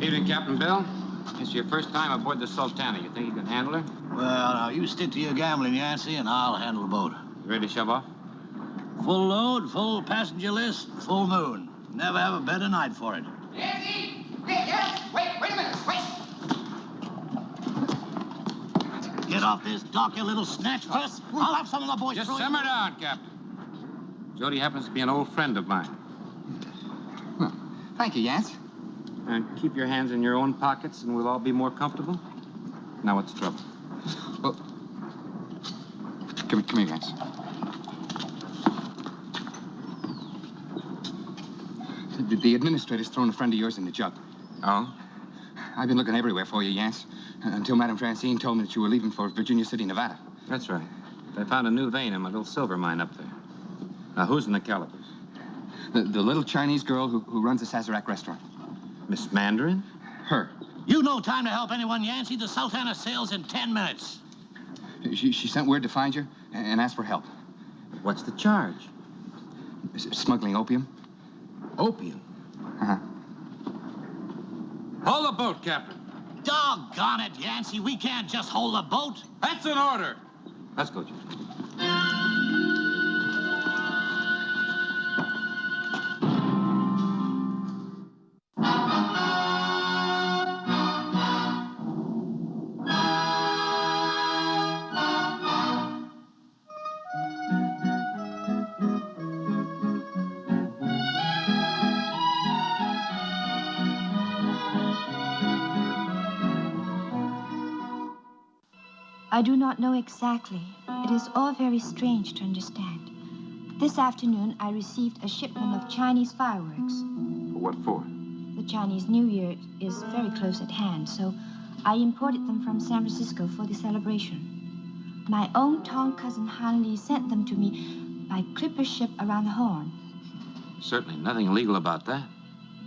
Evening, Captain Bill. It's your first time aboard the Sultana. You think you can handle her? Well, now, you stick to your gambling, Yancy, and I'll handle the boat. You ready to shove off? Full load, full passenger list, full moon. Never have a better night for it. Yancy! Yes! Wait a minute, wait! Get off this dock, you little snatch puss. I'll have some of the boys Just throw simmer you. down, Captain. Jody happens to be an old friend of mine. Well, thank you, Yance. And keep your hands in your own pockets and we'll all be more comfortable. Now, what's the trouble? Well, come here, Yance. The administrator's thrown a friend of yours in the jug. Oh? I've been looking everywhere for you, Yance, until Madame Francine told me that you were leaving for Virginia City, Nevada. That's right. I found a new vein in my little silver mine up there. Now, who's in the calibers? The little Chinese girl who runs the Sazerac restaurant. Miss Mandarin? Her. You no time to help anyone, Yancy. The Sultana sails in 10 minutes. She sent word to find you and ask for help. What's the charge? Smuggling opium. Opium? Uh-huh. Hold the boat, Captain. Doggone it, Yancy. We can't just hold the boat. That's an order. Let's go, Jim. I do not know exactly. It is all very strange to understand. This afternoon, I received a shipment of Chinese fireworks. What for? The Chinese New Year is very close at hand, so I imported them from San Francisco for the celebration. My own Tong cousin Hanli sent them to me by clipper ship around the Horn. Certainly nothing illegal about that.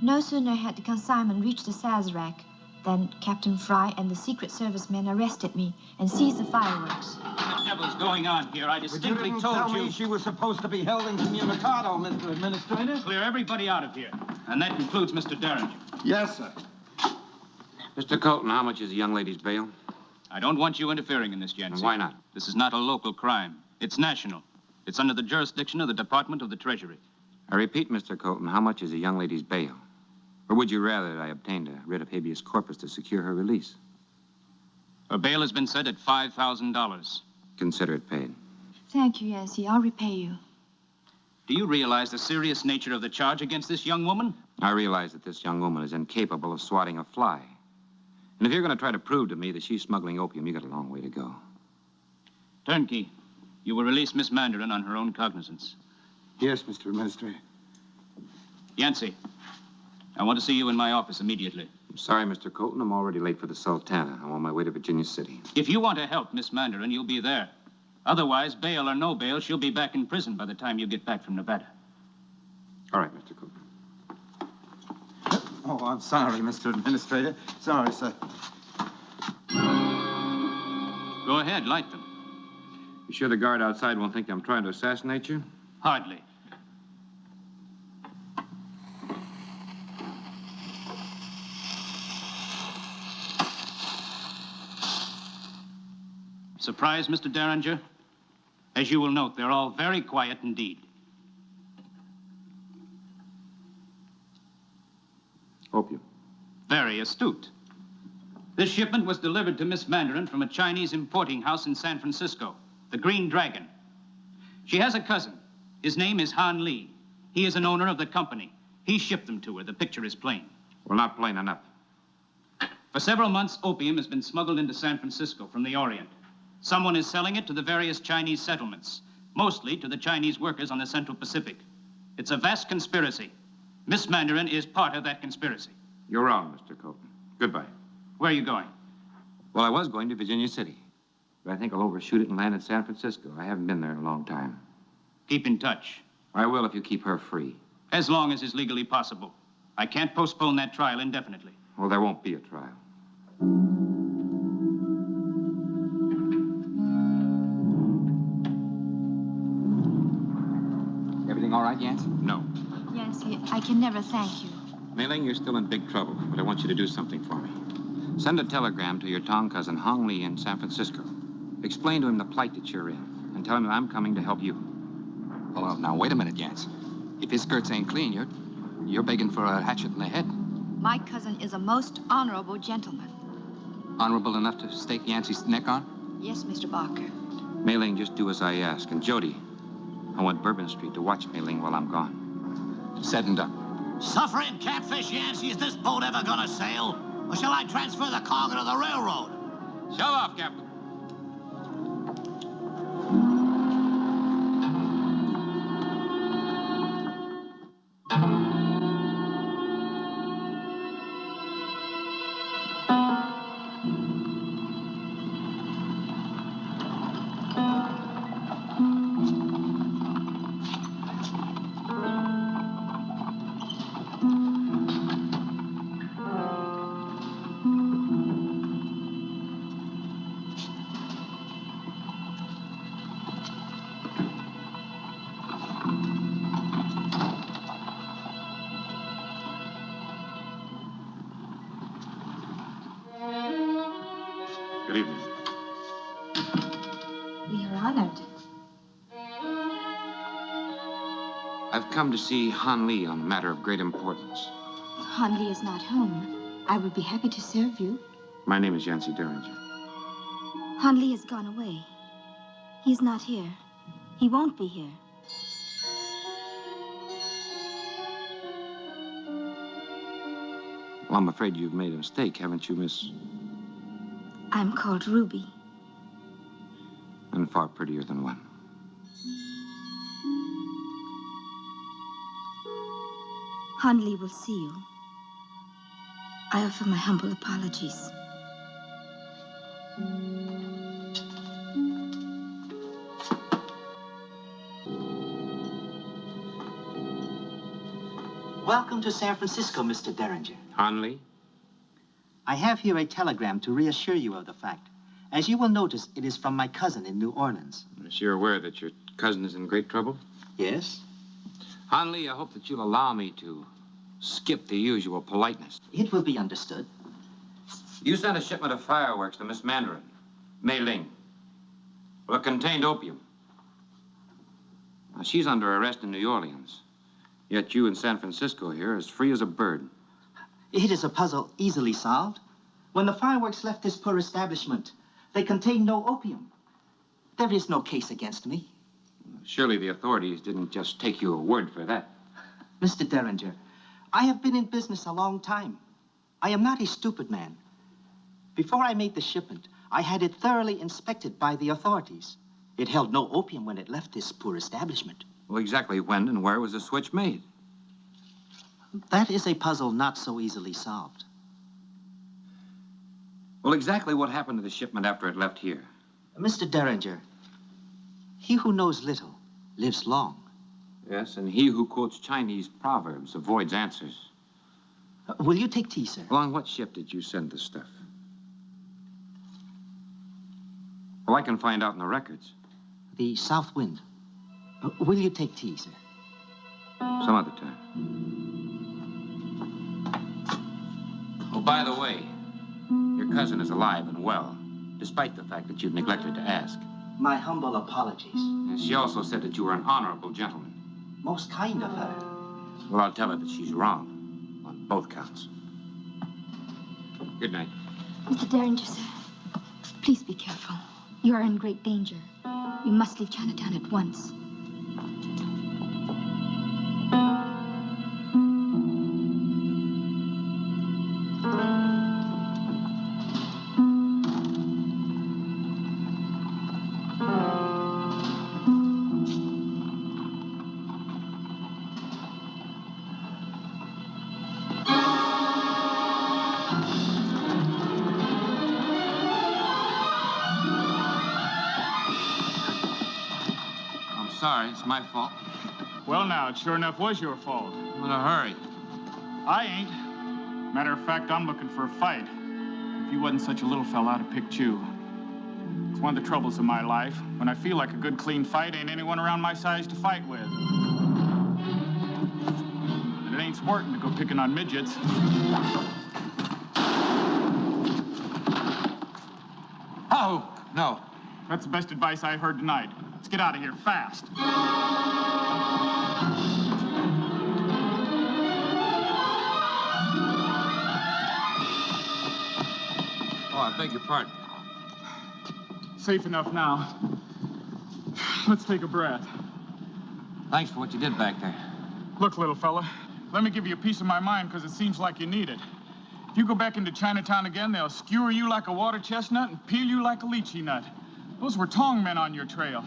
No sooner had the consignment reached the Sazerac than Captain Fry and the Secret Service men arrested me and seized the fireworks. What the devil's going on here? I distinctly told you. She was supposed to be held incommunicado, Mr. Administrator. Clear everybody out of here. And that includes Mr. Derringer. Yes, sir. Mr. Colton, how much is the young lady's bail? I don't want you interfering in this, And Yancy. why not? This is not a local crime. It's national. It's under the jurisdiction of the Department of the Treasury. I repeat, Mr. Colton, how much is the young lady's bail? Or would you rather that I obtained a writ of habeas corpus to secure her release? Her bail has been set at $5,000. Consider it paid. Thank you, Yancy. I'll repay you. Do you realize the serious nature of the charge against this young woman? I realize that this young woman is incapable of swatting a fly. And if you're going to try to prove to me that she's smuggling opium, you got a long way to go. Turnkey, you will release Miss Mandarin on her own cognizance. Yes, Mr. Administrator. Yancy, I want to see you in my office immediately. I'm sorry, Mr. Colton. I'm already late for the Sultana. I'm on my way to Virginia City. If you want to help Miss Mandarin, you'll be there. Otherwise, bail or no bail, she'll be back in prison by the time you get back from Nevada. All right, Mr. Colton. Oh, I'm sorry, Mr. Administrator. Sorry, sir. Go ahead, light them. You sure the guard outside won't think I'm trying to assassinate you? Hardly. Surprised, Mr. Derringer? As you will note, they're all very quiet indeed. Opium. Very astute. This shipment was delivered to Miss Mandarin from a Chinese importing house in San Francisco, the Green Dragon. She has a cousin. His name is Han Lee. He is an owner of the company. He shipped them to her. The picture is plain. Well, not plain enough. For several months, opium has been smuggled into San Francisco from the Orient. Someone is selling it to the various Chinese settlements, mostly to the Chinese workers on the Central Pacific. It's a vast conspiracy. Miss Mandarin is part of that conspiracy. You're wrong, Mr. Colton. Goodbye. Where are you going? Well, I was going to Virginia City, but I think I'll overshoot it and land in San Francisco. I haven't been there in a long time. Keep in touch. I will if you keep her free. As long as is legally possible. I can't postpone that trial indefinitely. Well, there won't be a trial. Everything all right, Yance? No. Yancy, I can never thank you. Mei Ling, you're still in big trouble, but I want you to do something for me. Send a telegram to your Tong cousin, Hong Li, in San Francisco. Explain to him the plight that you're in, and tell him that I'm coming to help you. Hold on. Now, wait a minute, Yance. If his skirts ain't clean, you're begging for a hatchet in the head. My cousin is a most honorable gentleman. Honorable enough to stake Yancey's neck on? Yes, Mr. Barker. Mei Ling, just do as I ask. And Jody, I want Bourbon Street to watch Mei Ling while I'm gone. Said and done. Suffering catfish, Yancy, is this boat ever gonna sail? Or shall I transfer the cargo to the railroad? Shove off, Captain. Good evening. We are honored. I've come to see Han Li on a matter of great importance. Han Li is not home. I would be happy to serve you. My name is Yancy Derringer. Han Li has gone away. He's not here. He won't be here. Well, I'm afraid you've made a mistake, haven't you, Miss? I'm called Ruby. And far prettier than one. Han Li will see you. I offer my humble apologies. Welcome to San Francisco, Mr. Derringer. Han Li? I have here a telegram to reassure you of the fact. As you will notice, it is from my cousin in New Orleans. Is you aware that your cousin is in great trouble? Yes? Han Li, I hope that you'll allow me to skip the usual politeness. It will be understood. You sent a shipment of fireworks to Miss Mandarin, Mei Ling. Well, it contained opium. Now, she's under arrest in New Orleans. Yet you in San Francisco here are as free as a bird. It is a puzzle easily solved. When the fireworks left this poor establishment, they contained no opium. There is no case against me. Surely the authorities didn't just take your word for that. Mr. Derringer, I have been in business a long time. I am not a stupid man. Before I made the shipment, I had it thoroughly inspected by the authorities. It held no opium when it left this poor establishment. Well, exactly when and where was the switch made? That is a puzzle not so easily solved. Well, exactly what happened to the shipment after it left here? Mr. Derringer, he who knows little lives long. Yes, and he who quotes Chinese proverbs avoids answers. Will you take tea, sir? Well, on what ship did you send the stuff? Well, I can find out in the records. The South Wind. Will you take tea, sir? Some other time. Oh, by the way, your cousin is alive and well, despite the fact that you've neglected to ask. My humble apologies. And she also said that you were an honorable gentleman. Most kind of her. Well, I'll tell her that she's wrong on both counts. Good night. Mr. Derringer, sir, please be careful. You are in great danger. You must leave Chinatown at once. Sorry, it's my fault. Well, now, it sure enough was your fault. I'm in a hurry. I ain't. Matter of fact, I'm looking for a fight. if you wasn't such a little fella, I'd have picked you. It's one of the troubles of my life. When I feel like a good, clean fight, ain't anyone around my size to fight with. And it ain't sporting to go picking on midgets. Oh, no. That's the best advice I heard tonight. Let's get out of here fast. Oh, I beg your pardon. Safe enough now. Let's take a breath. Thanks for what you did back there. Look, little fella, let me give you a piece of my mind because it seems like you need it. If you go back into Chinatown again, they'll skewer you like a water chestnut and peel you like a lychee nut. Those were Tong men on your trail.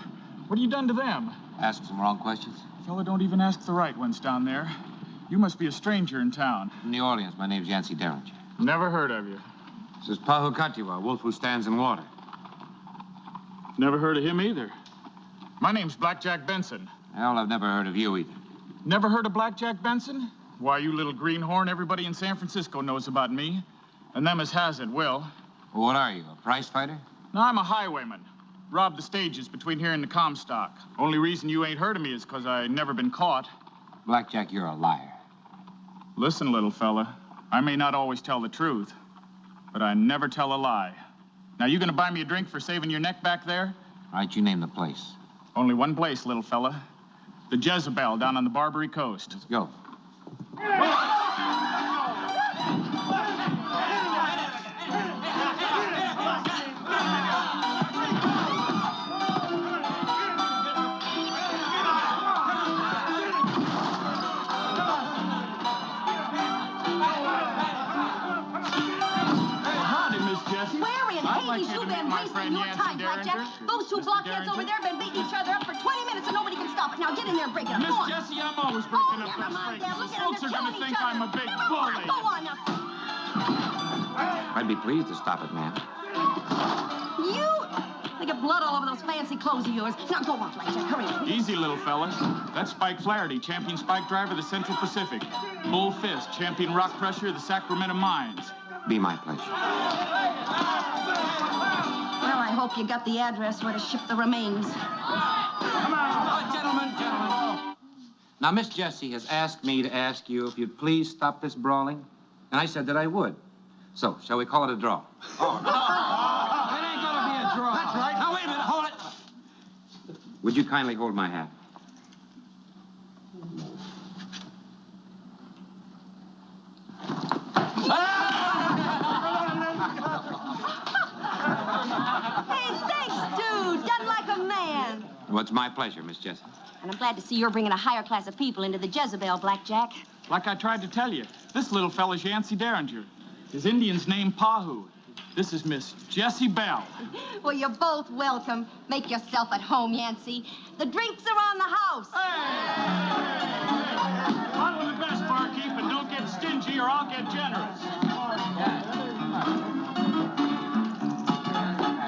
What have you done to them? Ask some wrong questions. Fella, don't even ask the right ones down there. You must be a stranger in town. From New Orleans, my name's Yancy Derringer. Never heard of you. This is Pahu Katiwa, wolf who stands in water. Never heard of him either. My name's Blackjack Benson. Well, I've never heard of you either. Never heard of Blackjack Benson? Why, you little greenhorn, everybody in San Francisco knows about me. And them as has it will. Well, what are you, a prize fighter? No, I'm a highwayman. Robbed the stages between here and the Comstock. Only reason you ain't heard of me is because I never been caught. Blackjack, you're a liar. Listen, little fella, I may not always tell the truth, but I never tell a lie. Now, you gonna buy me a drink for saving your neck back there? All right, you name the place. Only one place, little fella. The Jezebel down on the Barbary Coast. Let's go. You've been wasting your time, Blackjack. Those two blockheads over there have been beating each other up for 20 minutes and nobody can stop it. Now get in there and break it up. Miss Jessie, I'm always breaking up never mind, those Dad. Look breaks. at them. Folks are They're going to killing think each I'm a other. big Never mind. bully. Go on now. I'd be pleased to stop it, ma'am. You? They get blood all over those fancy clothes of yours. Now go on, Blackjack. Hurry up. Easy, little fellas. That's Spike Flaherty, champion spike driver of the Central Pacific. Bull Fist, champion rock crusher of the Sacramento Mines. Be my pleasure. Well, I hope you got the address where to ship the remains. Come on. Oh, gentlemen. Now, Miss Jessie has asked me to ask you if you'd please stop this brawling. And I said that I would. So, shall we call it a draw? Oh, no. It ain't gonna be a draw. That's right. Now, wait a minute. Hold it. Would you kindly hold my hat? Hey, thanks, dude. Done like a man. Well, it's my pleasure, Miss Jessie. And I'm glad to see you're bringing a higher class of people into the Jezebel, Blackjack. Like I tried to tell you, this little fella's Yancy Derringer. His Indian's named Pahu. This is Miss Jessie Bell. Well, you're both welcome. Make yourself at home, Yancy. The drinks are on the house. Hey! Bottle of the best, barkeep, and don't get stingy or I'll get generous.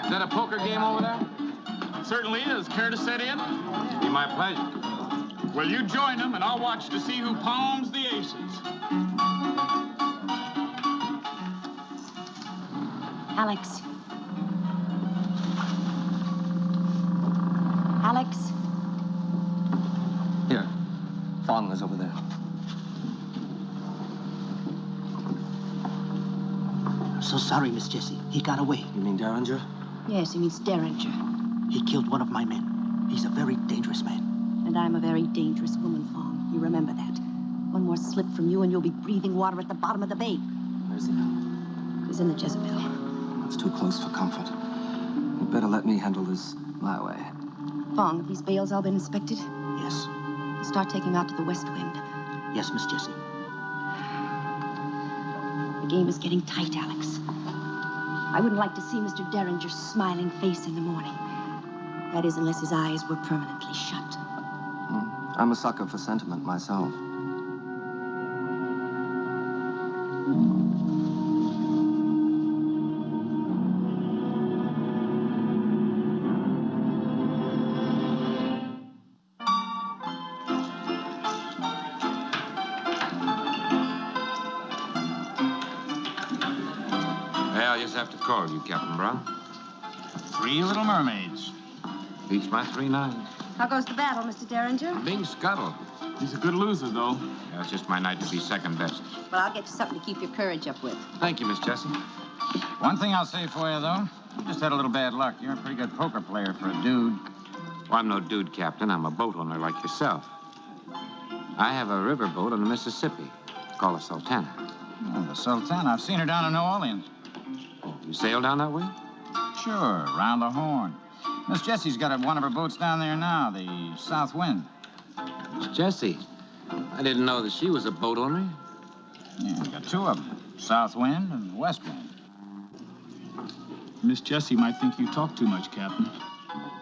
Is that a poker game over there? Certainly is. Care to set in? Be my pleasure. Well, you join them, and I'll watch to see who palms the aces. Alex. Alex. Here. Fong is over there. So sorry, Miss Jessie. He got away. You mean Derringer? Yes, he means Derringer. He killed one of my men. He's a very dangerous man. And I'm a very dangerous woman, Fong. You remember that. One more slip from you and you'll be breathing water at the bottom of the bay. Where's he now? He's in the Jezebel. That's too close for comfort. You'd better let me handle this my way. Fong, have these bales all been inspected? Yes. Start taking them out to the west wind. Yes, Miss Jessie. The game is getting tight, Alex. I wouldn't like to see Mr. Derringer's smiling face in the morning. That is, unless his eyes were permanently shut. I'm a sucker for sentiment myself. Well, I'll just have to call you, Captain Brown. 3 little mermaids. Beats my 3 9s. How goes the battle, Mr. Derringer? Being scuttled. He's a good loser, though. Yeah, it's just my night to be second best. Well, I'll get you something to keep your courage up with. Thank you, Miss Jessie. One thing I'll say for you, though. You just had a little bad luck. You're a pretty good poker player for a dude. Well, I'm no dude, Captain. I'm a boat owner like yourself. I have a riverboat on the Mississippi called the Sultana. Oh, the Sultana. I've seen her down in New Orleans. Oh, you sail down that way? Sure, round the Horn. Miss Jessie's got one of her boats down there now, the South Wind. Miss Jessie. I didn't know that she was a boat owner. Yeah, we got 2 of them, South Wind and West Wind. Miss Jessie might think you talk too much, Captain.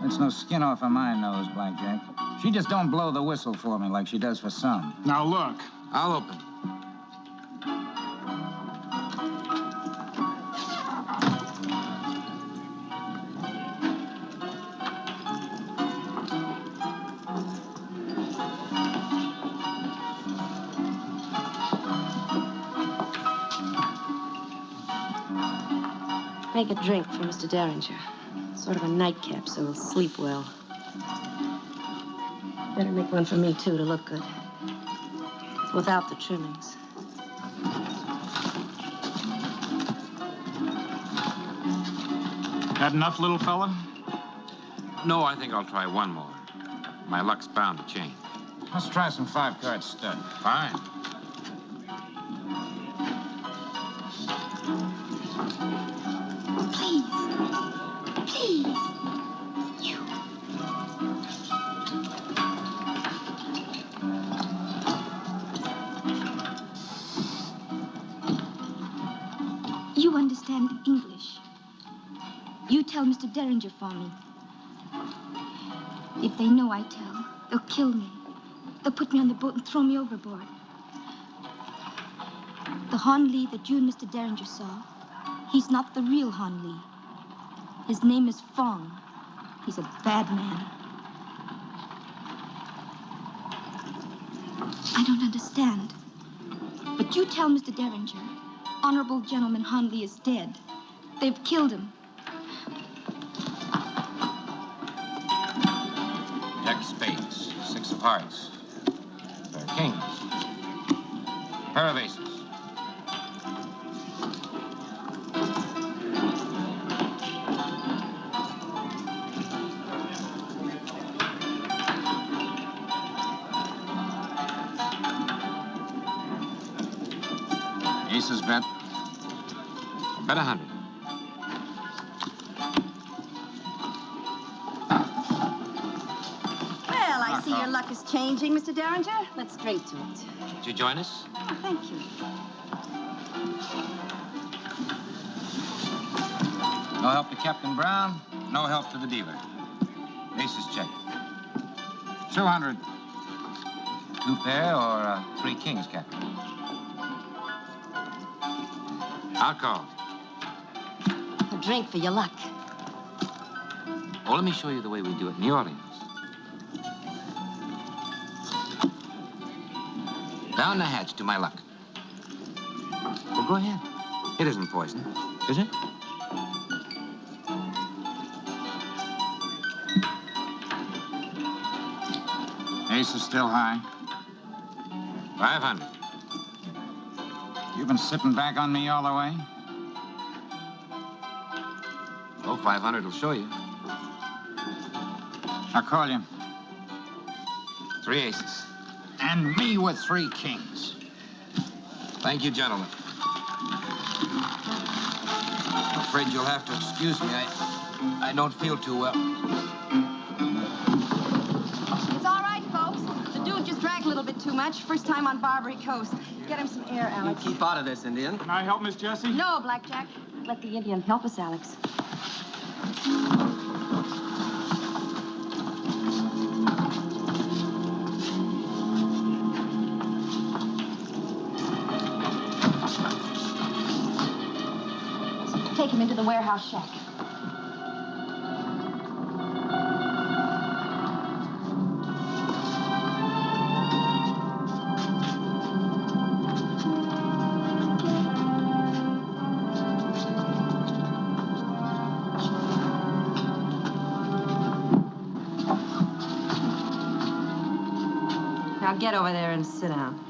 That's no skin off of my nose, Blackjack. She just don't blow the whistle for me like she does for some. Now, look. I'll open. Make a drink for Mr. Derringer. Sort of a nightcap, so he'll sleep well. Better make one for me, too, to look good. Without the trimmings. Had enough, little fella? No, I think I'll try one more. My luck's bound to change. Let's try some 5-card stud. Fine. Please. Please. You understand English. You tell Mr. Derringer for me. If they know I tell, they'll kill me. They'll put me on the boat and throw me overboard. The Han Lee that you and Mr. Derringer saw, he's not the real Han Lee. His name is Fong. He's a bad man. I don't understand. But you tell Mr. Derringer, Honorable Gentleman Han Lee is dead. They've killed him. Jack of spades, 6 of hearts. Pair of kings. Pair of aces. Aces bet. Bet 100. Well, I see your luck is changing, Mr. Derringer. Let's drink to it. Would you join us? Oh, thank you. No help to Captain Brown, no help to the dealer. Aces check. 200. 2 pair or 3 kings, Captain? I'll call. A drink for your luck. Well, let me show you the way we do it in New Orleans. Down the hatch to my luck. Well, go ahead. It isn't poison, is it? Ace is still high. 500. You've been sitting back on me all the way? Oh, 500 will show you. I'll call you. 3 aces. And me with 3 kings. Thank you, gentlemen. I'm afraid you'll have to excuse me. I don't feel too well. It's all right, folks. The dude just drank a little bit too much. First time on Barbary Coast. Get him some air, Alex. Keep out of this, Indian. Can I help Miss Jessie? No, Blackjack. Let the Indian help us, Alex. Take him into the warehouse shack. Now get over there and sit down.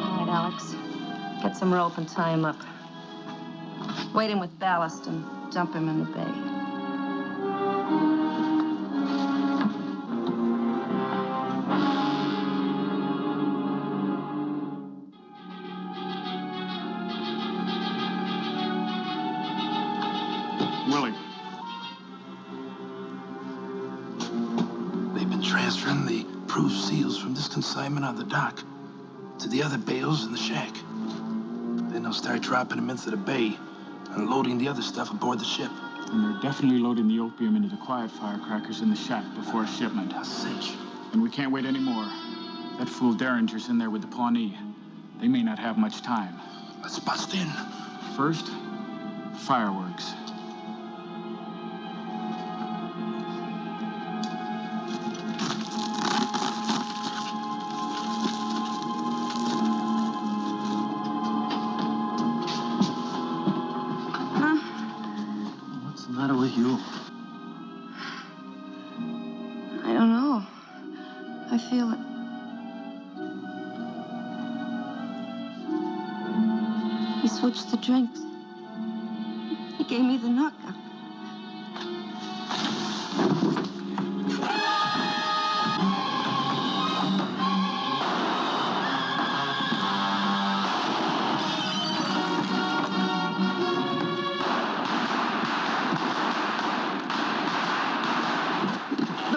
All right, Alex. Get some rope and tie him up. Weight him with ballast and dump him in the bay. Willie. They've been transferring the proof seals from this consignment on the dock to the other bales in the shack. Then they'll start dropping them into the bay and loading the other stuff aboard the ship. And they're definitely loading the opium into the Quiet Firecrackers in the shack before shipment. A cinch. And we can't wait anymore. That fool Derringer's in there with the Pawnee. They may not have much time. Let's bust in. First, fireworks. What's the matter with you? I don't know. I feel it. He switched the drinks. He gave me the knockout.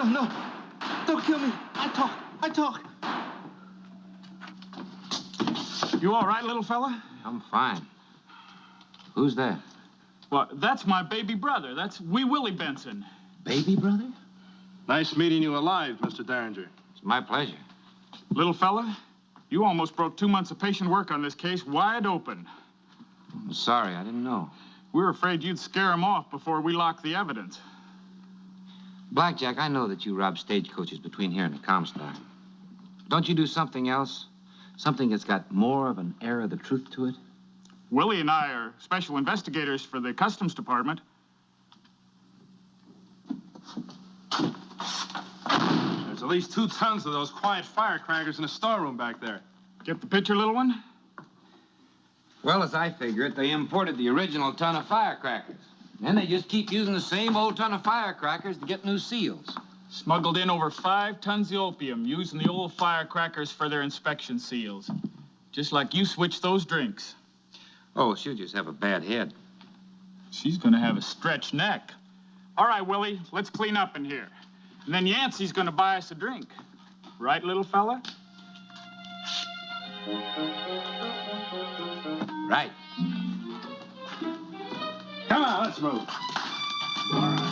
No. Don't kill me. I talk. You all right, little fella? I'm fine. Who's that? Well, that's my baby brother. That's Wee Willie Benson. Baby brother? Nice meeting you alive, Mr. Derringer. It's my pleasure. Little fella, you almost broke 2 months of patient work on this case wide open. I'm sorry, I didn't know. We were afraid you'd scare him off before we locked the evidence. Blackjack, I know that you rob stagecoaches between here and the Comstock. Don't you do something else? Something that's got more of an air of the truth to it? Willie and I are special investigators for the Customs Department. There's at least 2 tons of those quiet firecrackers in the storeroom back there. Get the picture, little one? Well, as I figure it, they imported the original ton of firecrackers. And they just keep using the same old ton of firecrackers to get new seals. Smuggled in over 5 tons of opium, using the old firecrackers for their inspection seals. Just like you switched those drinks. Oh, she'll just have a bad head. She's gonna have a stretched neck. All right, Willie, let's clean up in here. And then Yancy's gonna buy us a drink. Right, little fella? Right. Come on, let's move. All right.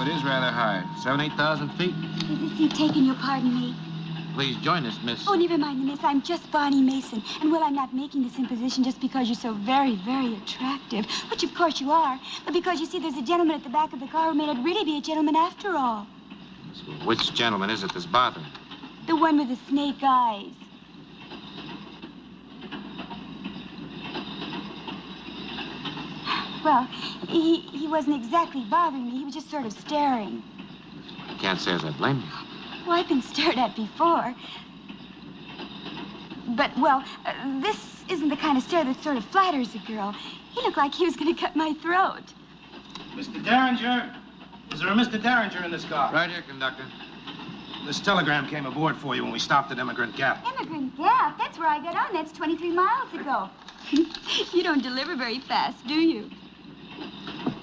It is rather high. 7,000, 8,000 feet. Is this you taking your pardon, me? Please join us, miss. Oh, never mind, miss. I'm just Barney Mason. And, well, I'm not making this imposition just because you're so very, very attractive, which, of course, you are, but because, you see, there's a gentleman at the back of the car who may not really be a gentleman after all. So which gentleman is it that's bothering? The one with the snake eyes. Well, he wasn't exactly bothering me. He was just sort of staring. I can't say as I blame you. Well, I've been stared at before. But, well, this isn't the kind of stare that sort of flatters a girl. He looked like he was going to cut my throat. Mr. Derringer? Is there a Mr. Derringer in this car? Right here, conductor. This telegram came aboard for you when we stopped at Immigrant Gap. Immigrant Gap? That's where I got on. That's 23 miles ago. You don't deliver very fast, do you?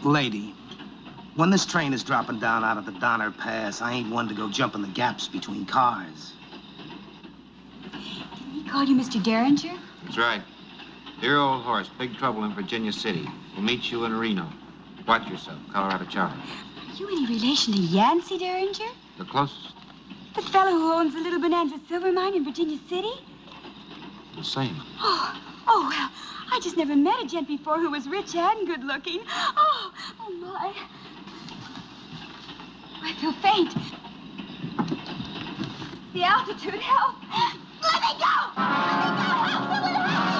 Lady, when this train is dropping down out of the Donner Pass, I ain't one to go jumping the gaps between cars. Didn't he call you Mr. Derringer? That's right. Dear old horse, big trouble in Virginia City. We'll meet you in Reno. Watch yourself, Colorado Charlie. Are you any relation to Yancy Derringer? The closest. The fellow who owns the Little Bonanza silver mine in Virginia City? The same. Oh, well, I just never met a gent before who was rich and good looking. Oh, my. I feel faint. The altitude, help. Let me go! Let me go! Help! Someone help!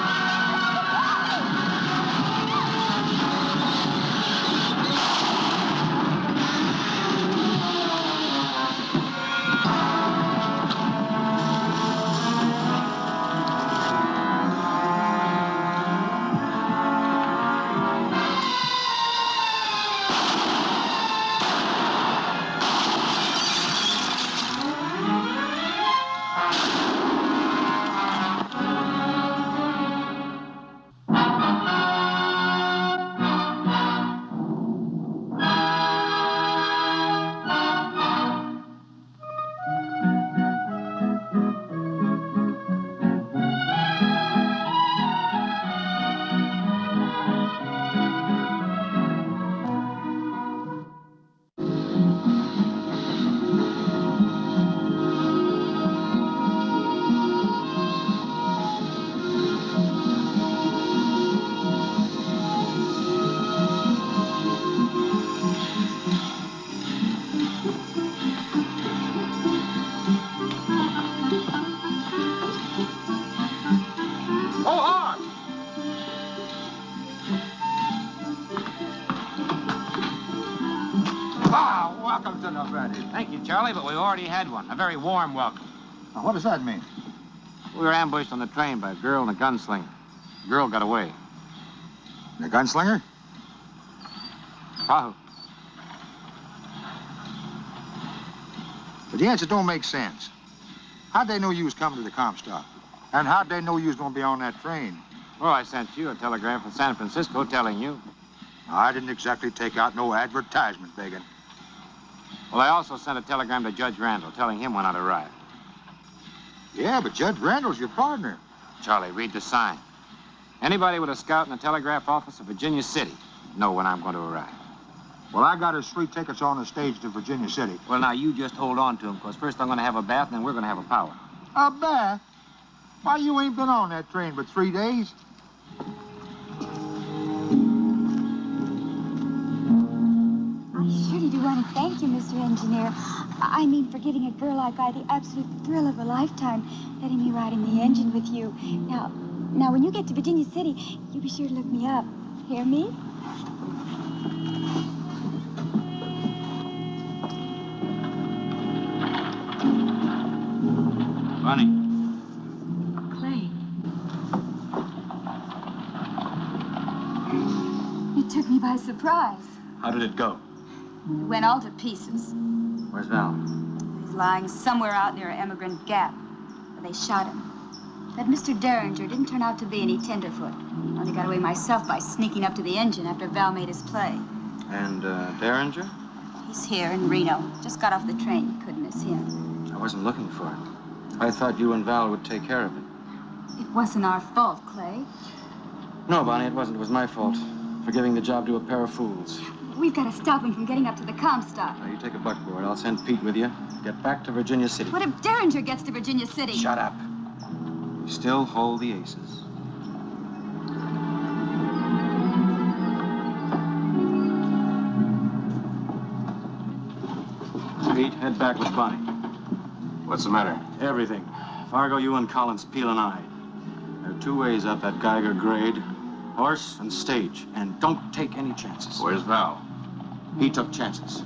Thank you, Charlie, but we already had one. A very warm welcome. Now, what does that mean? We were ambushed on the train by a girl and a gunslinger. The girl got away. The gunslinger? Wahoo. But the answer don't make sense. How'd they know you was coming to the Comstock? And how'd they know you was going to be on that train? Well, I sent you a telegram from San Francisco telling you. I didn't exactly take out no advertisement begging. Well, I also sent a telegram to Judge Randall telling him when I'd arrive. Yeah, but Judge Randall's your partner. Charlie, read the sign. Anybody with a scout in the telegraph office of Virginia City know when I'm going to arrive. Well, I got his 3 tickets on the stage to Virginia City. Well, now, you just hold on to them, because first I'm going to have a bath, and then we're going to have a powwow. A bath? Why, you ain't been on that train but 3 days. I surely do want to thank you, Mr. Engineer. I mean, for giving a girl like I the absolute thrill of a lifetime, letting me ride in the engine with you. Now, when you get to Virginia City, you be sure to look me up. Hear me? Bonnie. Clay. It took me by surprise. How did it go? It went all to pieces. Where's Val? He's lying somewhere out near Emigrant Gap. They shot him. That Mr. Derringer didn't turn out to be any tenderfoot. I only got away myself by sneaking up to the engine after Val made his play. And, Derringer? He's here in Reno. Just got off the train. Couldn't miss him. I wasn't looking for it. I thought you and Val would take care of it. It wasn't our fault, Clay. No, Bonnie, it wasn't. It was my fault for giving the job to a pair of fools. We've got to stop him from getting up to the Comstock. Now, you take a buckboard. I'll send Pete with you. Get back to Virginia City. What if Derringer gets to Virginia City? Shut up. We still hold the aces. Pete, head back with Bonnie. What's the matter? Everything. Fargo, you and Collins peel an eye. There are 2 ways up that Geiger grade. Horse and stage, and don't take any chances. Where's Val? He took chances.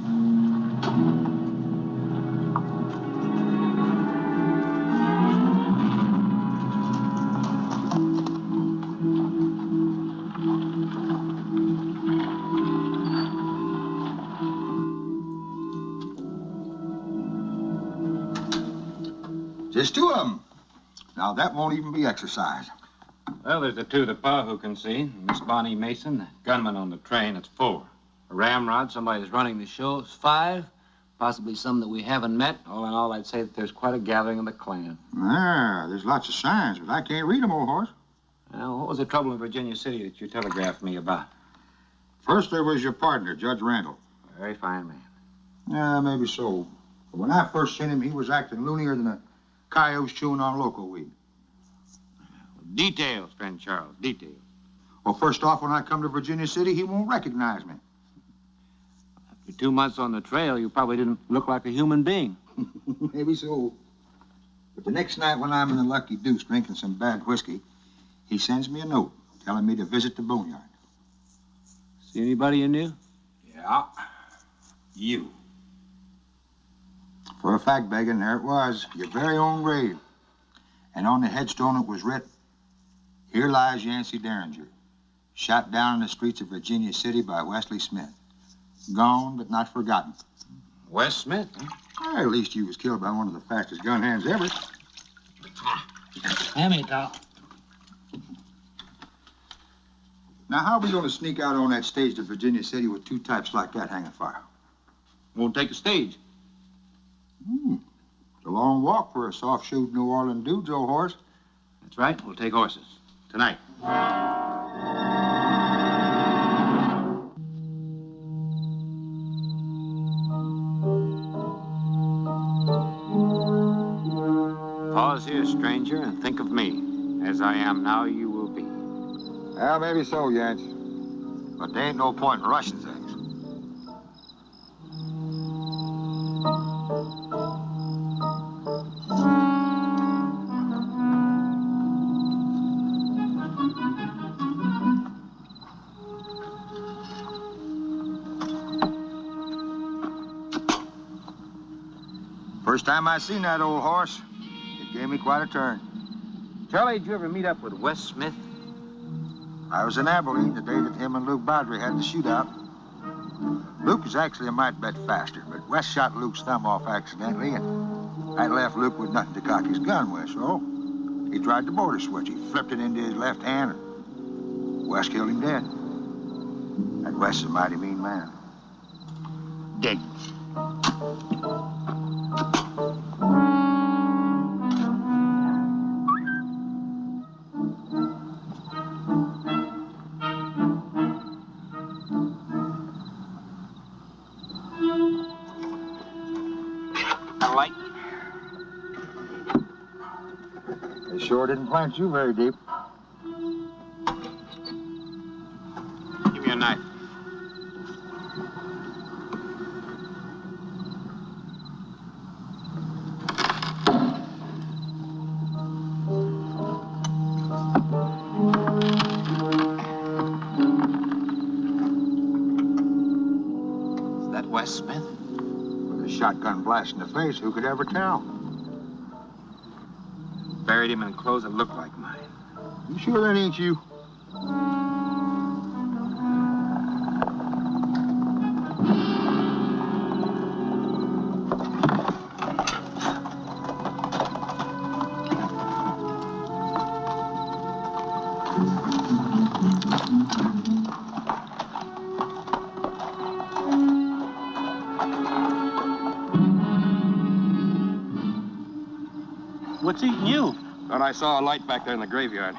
Just two of them. Now, that won't even be exercise. Well, there's the two the Pa who can see. Miss Bonnie Mason, the gunman on the train, it's 4. A ramrod, somebody that's running the show, is 5. Possibly some that we haven't met. All in all, I'd say that there's quite a gathering of the clan. Yeah, there's lots of signs, but I can't read them, old horse. Now, what was the trouble in Virginia City that you telegraphed me about? First, there was your partner, Judge Randall. Very fine man. Yeah, maybe so. But when I first seen him, he was acting loonier than a coyote chewing on local weed. Details, friend Charles, details. Well, first off, when I come to Virginia City, he won't recognize me. After 2 months on the trail, you probably didn't look like a human being. Maybe so. But the next night when I'm in the Lucky Deuce drinking some bad whiskey, he sends me a note telling me to visit the boneyard. See anybody you knew? Yeah. You. For a fact, Hagen, there it was, your very own grave. And on the headstone it was written, "Here lies Yancy Derringer, shot down in the streets of Virginia City by Wesley Smith. Gone but not forgotten." Wes Smith, huh? Well, at least he was killed by one of the fastest gun hands ever. Hand me, Doc. Now, how are we going to sneak out on that stage to Virginia City with 2 types like that hanging fire? Won't take a stage. It's a long walk for a soft-shoed New Orleans dude, old horse. That's right. We'll take horses. Tonight. Pause here, stranger, and think of me. As I am now, you will be. Well, maybe so, Yance. But there ain't no point in rushing things. First time I seen that old horse, it gave me quite a turn. Charlie, did you ever meet up with Wes Smith? I was in Abilene the day that him and Luke Baudry had the shootout. Luke was actually a mite bit faster, but Wes shot Luke's thumb off accidentally, and that left Luke with nothing to cock his gun with, so he tried the border switch. He flipped it into his left hand, and Wes killed him dead. That Wes is a mighty mean man. Dig. They sure didn't plant you very deep. Give me a knife. Is that Wes Smith? With a shotgun blast in the face, who could ever tell? Buried him in clothes that look like mine. You sure that ain't you? What's eating you? Thought I saw a light back there in the graveyard.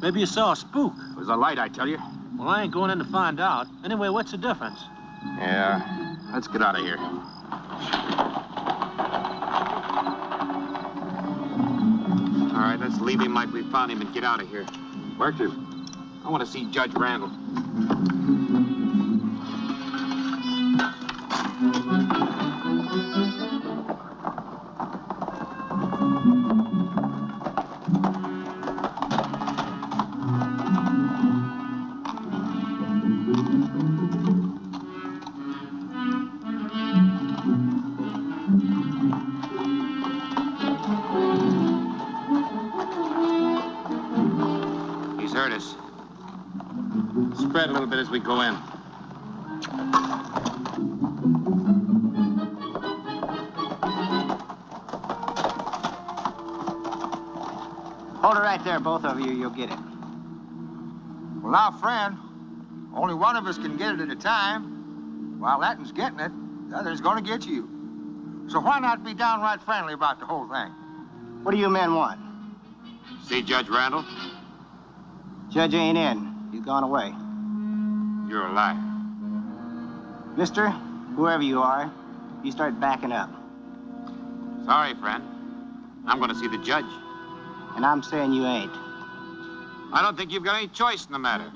Maybe you saw a spook. It was a light, I tell you. Well, I ain't going in to find out. Anyway, what's the difference? Yeah, let's get out of here. All right, let's leave him like we found him and get out of here. Where to? I want to see Judge Randall. Spread a little bit as we go in. Hold it right there, both of you. You'll get it. Well, now, friend, only one of us can get it at a time. While that one's getting it, the other's going to get you. So why not be downright friendly about the whole thing? What do you men want? See Judge Randall? Judge ain't in. He's gone away. You're a liar. Mister, whoever you are, you start backing up. Sorry, friend. I'm going to see the judge. And I'm saying you ain't. I don't think you've got any choice in the matter.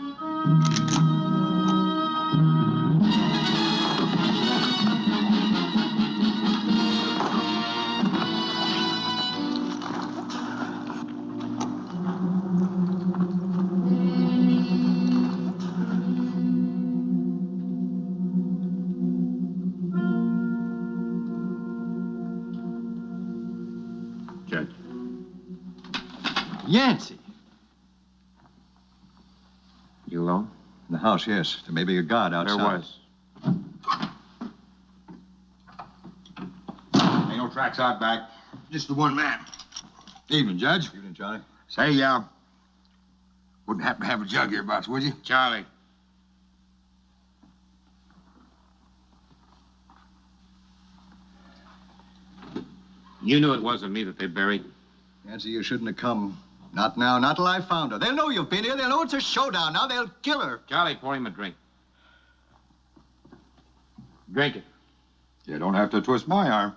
Judge. Yancy. You alone? In the house, yes. There may be a guard outside. There was. Ain't no tracks out back. Just the one man. Evening, Judge. Evening, Johnny. Say, wouldn't happen to have a jug hereabouts, would you? Charlie. You knew it wasn't me that they buried. Yancy, you shouldn't have come. Not now, not till I found her. They'll know you've been here. They'll know it's a showdown. Now they'll kill her. Charlie, pour him a drink. Drink it. You don't have to twist my arm.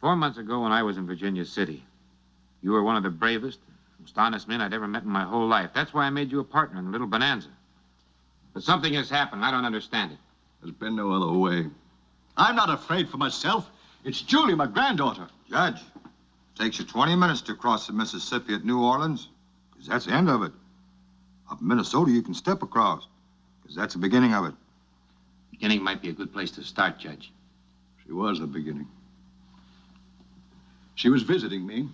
4 months ago, when I was in Virginia City, you were one of the bravest, most honest men I'd ever met in my whole life. That's why I made you a partner in the little bonanza. But something has happened. I don't understand it. There's been no other way. I'm not afraid for myself. It's Julie, my granddaughter. Judge, takes you 20 minutes to cross the Mississippi at New Orleans, because that's the end of it. Up in Minnesota, you can step across, because that's the beginning of it. Beginning might be a good place to start, Judge. She was the beginning. She was visiting me.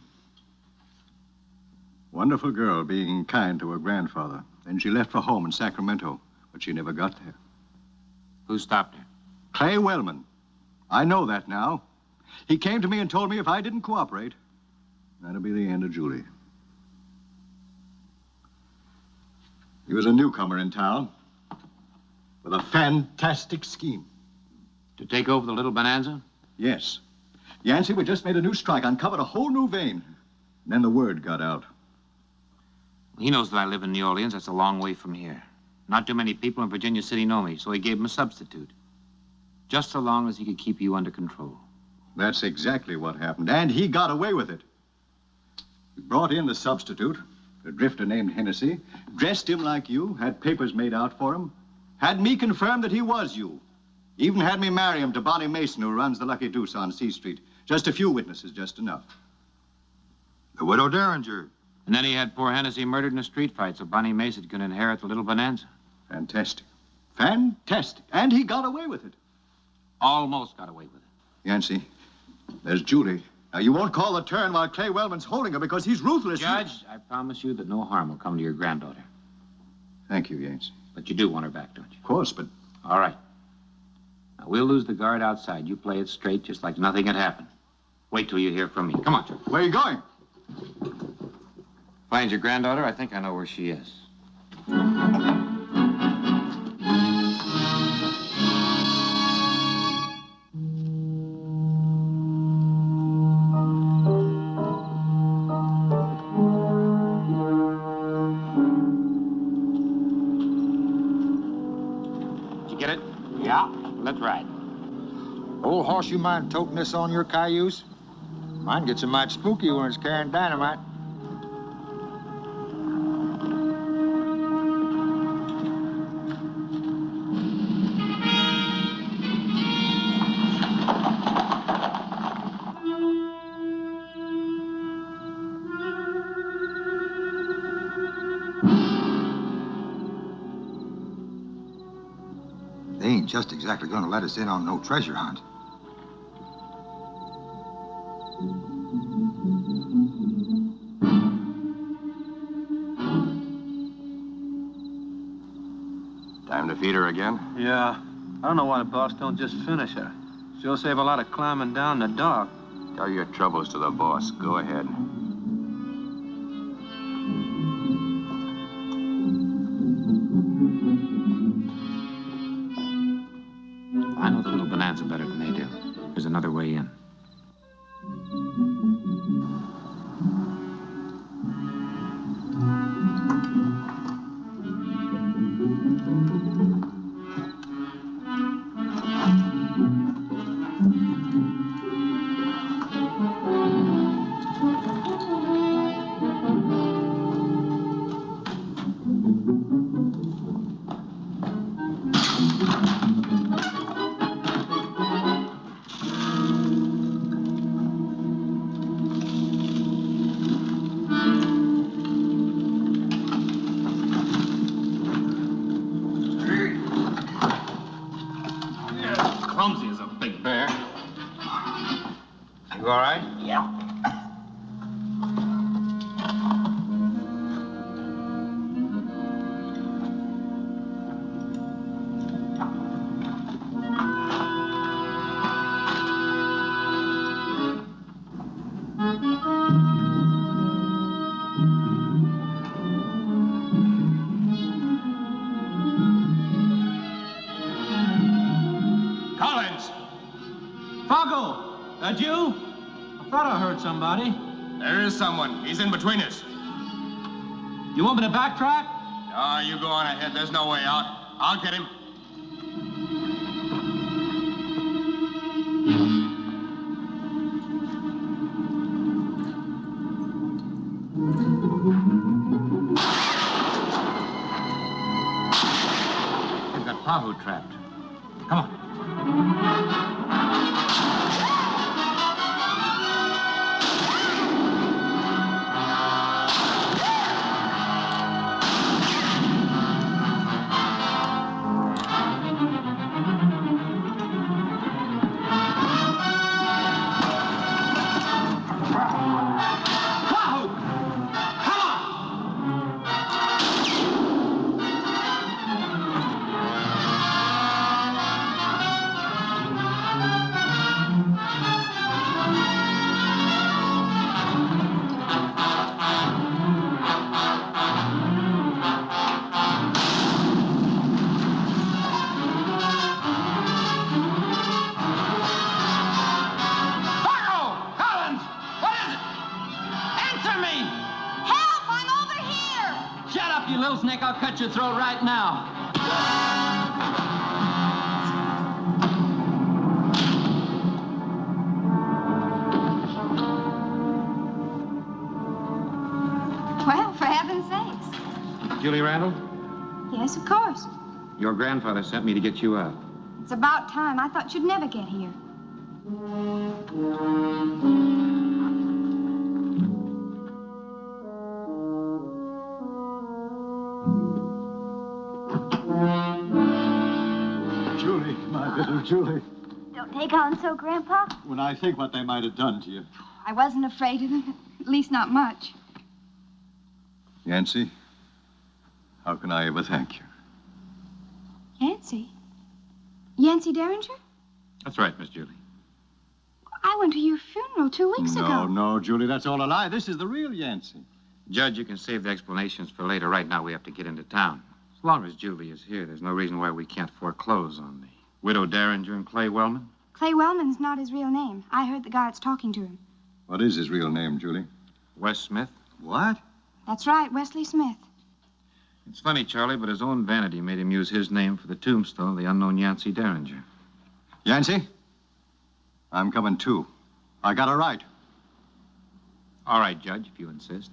Wonderful girl, being kind to her grandfather. Then she left for home in Sacramento, but she never got there. Who stopped her? Clay Wellman. I know that now. He came to me and told me if I didn't cooperate, that'd be the end of Julie. He was a newcomer in town with a fantastic scheme. To take over the little bonanza? Yes. Yancy, we just made a new strike, uncovered a whole new vein. And then the word got out. He knows that I live in New Orleans. That's a long way from here. Not too many people in Virginia City know me, so he gave him a substitute. Just so long as he could keep you under control. That's exactly what happened, and he got away with it. He brought in the substitute, a drifter named Hennessy, dressed him like you, had papers made out for him, had me confirm that he was you. Even had me marry him to Bonnie Mason, who runs the Lucky Deuce on C Street. Just a few witnesses, just enough. The widow Derringer. And then he had poor Hennessy murdered in a street fight so Bonnie Mason could inherit the little bonanza. Fantastic. Fantastic. And he got away with it. Almost got away with it. Yancy, there's Julie. Now, you won't call the turn while Clay Wellman's holding her because he's ruthless. Judge, I promise you that no harm will come to your granddaughter. Thank you, Yancy. But you do want her back, don't you? Of course, but... All right. Now, we'll lose the guard outside. You play it straight just like nothing had happened. Wait till you hear from me. Come on, Jock. Where are you going? Find your granddaughter? I think I know where she is. Let's ride. Old horse, you mind toting this on your cayuse? Mine gets a mite spooky when it's carrying dynamite. They ain't just exactly gonna let us in on no treasure hunt. Time to feed her again? Yeah. I don't know why the boss don't just finish her. She'll save a lot of climbing down the dark. Tell your troubles to the boss. Go ahead. I know the little bonanza better than they do. There's another way in. Clumsy as a big bear. You all right? Yeah. That you? I thought I heard somebody. There is someone. He's in between us. You want me to backtrack? Oh, you go on ahead. There's no way out. I'll get him. They've got Pahu trapped. Come on. I'll cut your throat right now. Well, for heaven's sakes. Julie Randall, Yes, of course. your grandfather sent me to get you out. It's about time. I thought you'd never get here. Julie, my little Julie. Don't take on so, Grandpa. When I think what they might have done to you. I wasn't afraid of them. At least not much. Yancy, how can I ever thank you? Yancy? Yancy Derringer? That's right, Miss Julie. I went to your funeral 2 weeks ago. No, Julie, that's all a lie. This is the real Yancy. Judge, you can save the explanations for later. Right now, we have to get into town. As long as Julie is here, there's no reason why we can't foreclose on the widow Derringer and Clay Wellman. Clay Wellman's not his real name. I heard the guards talking to him. What is his real name, Julie? Wes Smith. What? That's right, Wesley Smith. It's funny, Charlie, but his own vanity made him use his name for the tombstone of the unknown Yancy Derringer. Yancy, I'm coming too. I got a right. All right, Judge, if you insist.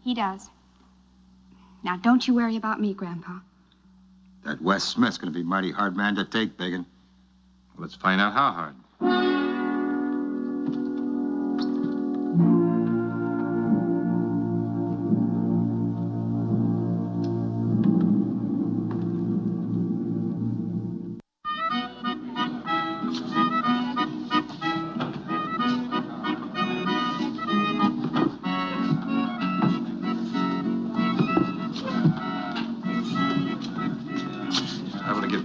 He does. Now, don't you worry about me, Grandpa. That Wes Smith's gonna be a mighty hard man to take, Biggin. Let's find out how hard.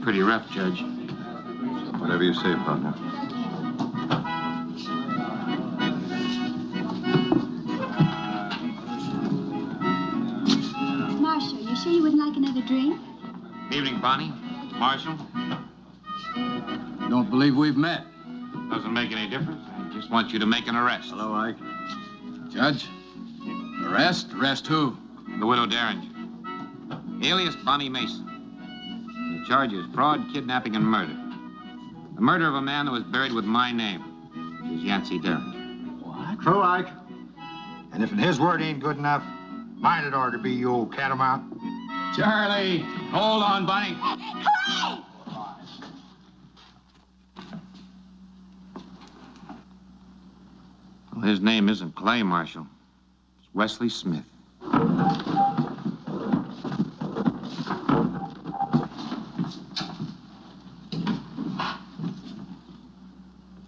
pretty rough, Judge. Whatever you say, partner. Marshal, you sure you wouldn't like another drink? Evening, Pawnee. Marshal. Don't believe we've met. Doesn't make any difference. I just want you to make an arrest. Hello, Ike. Judge? Arrest? Arrest who? The widow Derringer. Alias Bonnie Mason. The charge is fraud, kidnapping, and murder. The murder of a man that was buried with my name, which is Yancy Derringer. What? True, Ike. And if his word ain't good enough, mine it ought to be, you old catamount. Charlie, hold on, Bonnie. Clay! Well, his name isn't Clay, Marshal. It's Wesley Smith.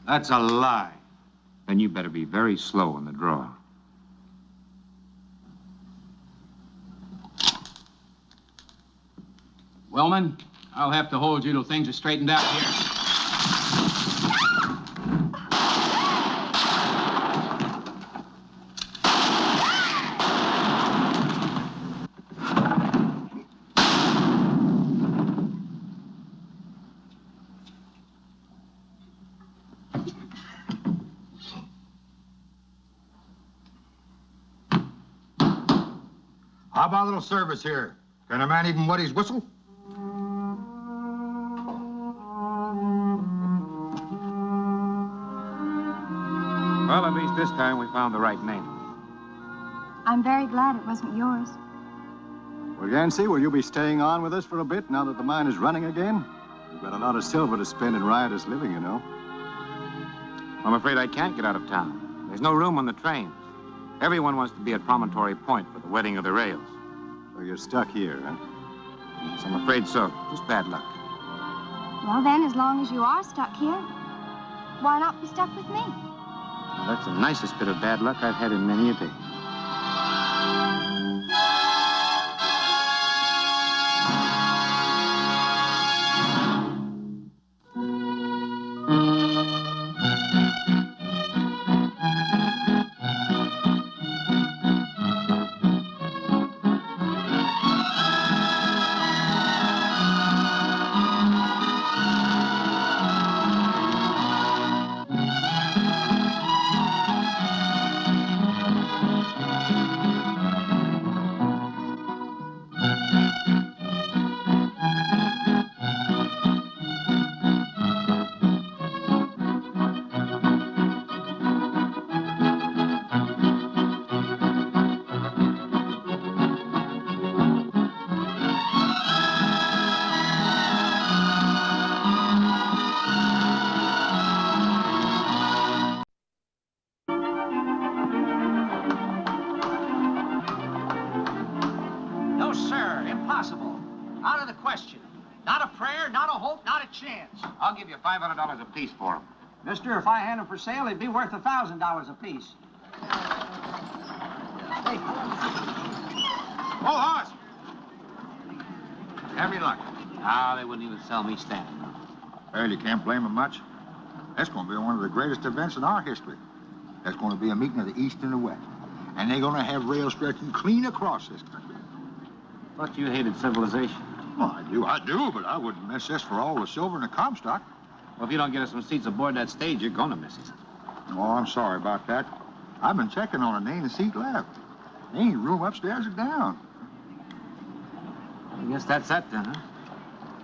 That's a lie. Then you better be very slow in the draw. Wellman, I'll have to hold you till things are straightened out here. How about a little service here? Can a man even wet his whistle? Well, at least this time we found the right name. I'm very glad it wasn't yours. Well, Yancy, will you be staying on with us for a bit now that the mine is running again? We've got a lot of silver to spend in riotous living, you know. I'm afraid I can't get out of town. There's no room on the trains. Everyone wants to be at Promontory Point for the wetting of the rails. So you're stuck here, huh? Yes, I'm afraid so. Just bad luck. Well, then, as long as you are stuck here, why not be stuck with me? Well, that's the nicest bit of bad luck I've had in many a day. No, sir. Impossible. Out of the question. Not a prayer, not a hope, not a chance. I'll give you $500 apiece for them. Mister, if I had them for sale, they'd be worth $1,000 apiece. Hey. Oh, horse! Have your luck. Ah, they wouldn't even sell me standing. Well, you can't blame him much. That's going to be one of the greatest events in our history. That's going to be a meeting of the East and the West. And they're going to have rails stretching clean across this country. Thought you hated civilization. Well, I do, but I wouldn't miss this for all the silver in the Comstock. Well, if you don't get us some seats aboard that stage, you're going to miss it. Oh, I'm sorry about that. I've been checking on it. There ain't a seat left. There ain't room upstairs or down. I guess that's that then, huh?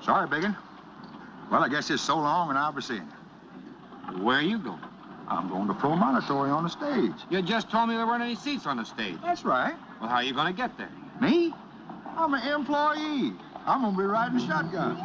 Sorry, biggin. Well, I guess it's so long and I'll be seeing you. Where are you going? I'm going to Promontory on the stage. You just told me there weren't any seats on the stage. That's right. Well, how are you going to get there? Me? I'm an employee. I'm going to be riding shotgun.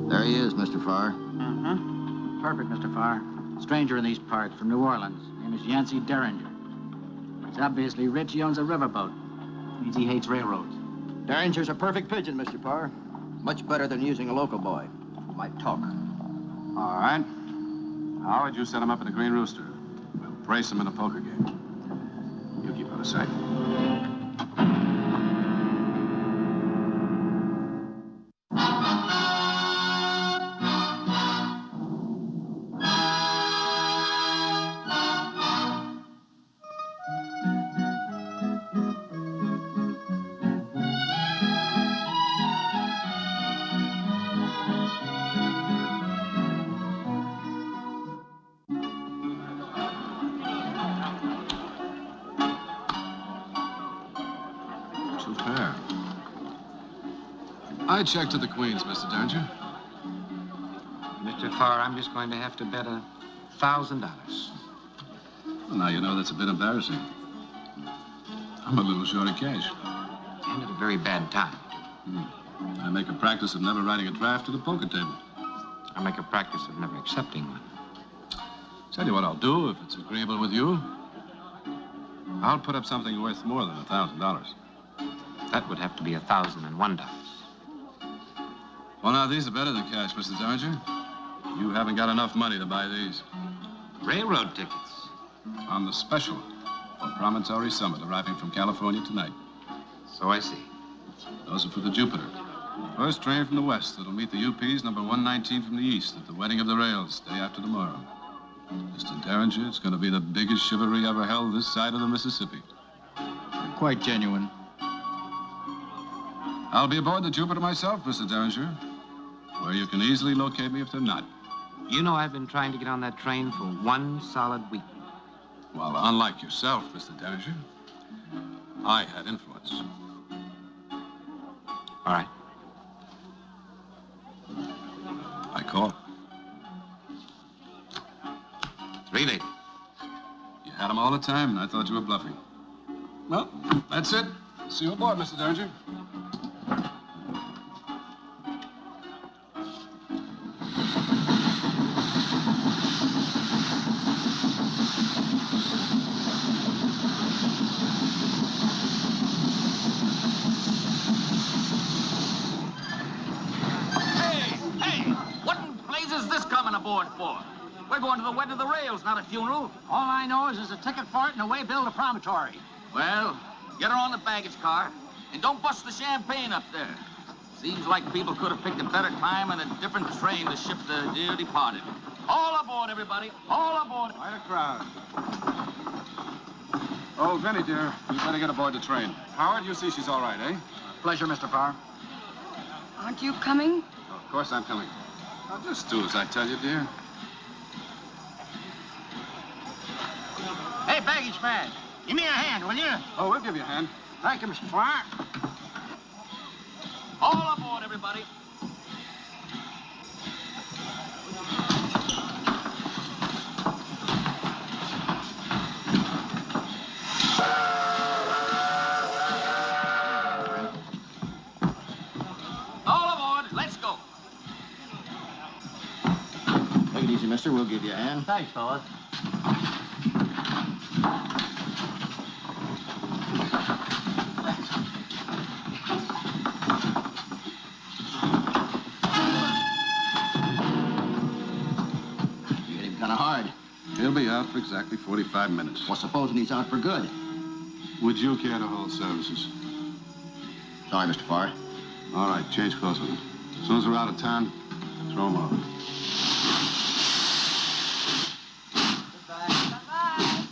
There he is, Mr. Farr. Mm-hmm. Perfect, Mr. Farr. Stranger in these parts, from New Orleans. name is Yancy Derringer. He's obviously rich. He owns a riverboat. Means he hates railroads. Derringer's a perfect pigeon, Mr. Parr. Much better than using a local boy who might talk. All right. Howard, you set him up in the Green Rooster. We'll brace him in a poker game. You keep out of sight. I checked to the Queens, Mr. Derringer. Mr. Farr, I'm just going to have to bet $1,000. Well, now, you know, that's a bit embarrassing. I'm a little short of cash. And at a very bad time. I make a practice of never writing a draft to the poker table. I make a practice of never accepting one. Tell you what I'll do, if it's agreeable with you. I'll put up something worth more than $1,000. That would have to be $1,001. Well, now, these are better than cash, Mr. Derringer. You haven't got enough money to buy these. Railroad tickets. On the special for Promontory Summit, arriving from California tonight. So I see. Those are for the Jupiter. First train from the west that'll meet the UP's number 119 from the east at the wedding of the rails, day after tomorrow. Mr. Derringer, it's going to be the biggest chivalry ever held this side of the Mississippi. Quite genuine. I'll be aboard the Jupiter myself, Mr. Derringer, where you can easily locate me if they're not. You know, I've been trying to get on that train for 1 solid week. Well, unlike yourself, Mr. Derringer, I had influence. All right. I call. 3 ladies. You had them all the time, and I thought you were bluffing. Well, that's it. See you aboard, Mr. Derringer. For? We're going to the wedding of the rails, not a funeral. All I know is there's a ticket for it and a way bill to Promontory. Well, get her on the baggage car and don't bust the champagne up there. Seems like people could have picked a better time and a different train to ship the dear departed. All aboard, everybody. All aboard. Quite a crowd. Oh, Vinny, dear, you better get aboard the train. Howard, you see she's all right, eh? Pleasure, Mr. Parr. Aren't you coming? Oh, of course I'm coming. Now, just do as I tell you, dear. Hey, baggage man, give me a hand, will you? Oh, we'll give you a hand. Thank you, Mr. Parr. All aboard, everybody. All aboard, let's go. Take it easy, mister. We'll give you a hand. Thanks, fellas. He'll be out for exactly 45 minutes. Well, supposing he's out for good. Would you care to hold services? Sorry, Mr. Farr. All right, change clothes with him. As soon as we're out of town, throw him off.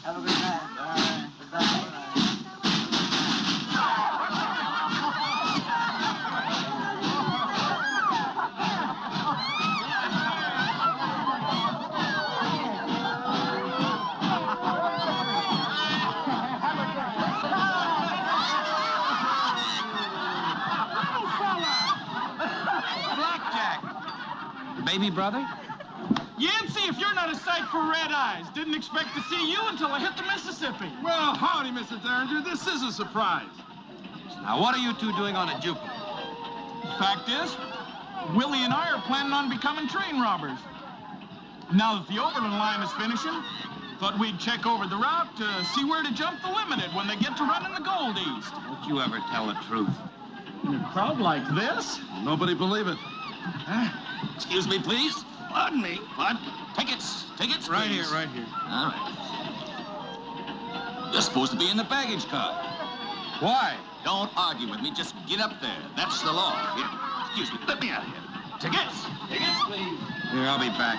Have a good night. Baby brother? Yancy, if you're not a sight for red eyes, didn't expect to see you until I hit the Mississippi. Well, howdy, Mr. Derringer. This is a surprise. Now, what are you two doing on a Jupiter? Fact is, Willie and I are planning on becoming train robbers. Now that the Overland line is finishing, Thought we'd check over the route to see where to jump the limited when they get to running the Gold East. Don't you ever tell the truth. In a crowd like this? Nobody believe it. Excuse me, please. Pardon me. What? Tickets. Tickets, Right please. here, right here. All right. You're supposed to be in the baggage car. Why? Don't argue with me. Just get up there. That's the law. Here. Excuse me. Let me out of here. Tickets. Tickets, please. Here, I'll be back.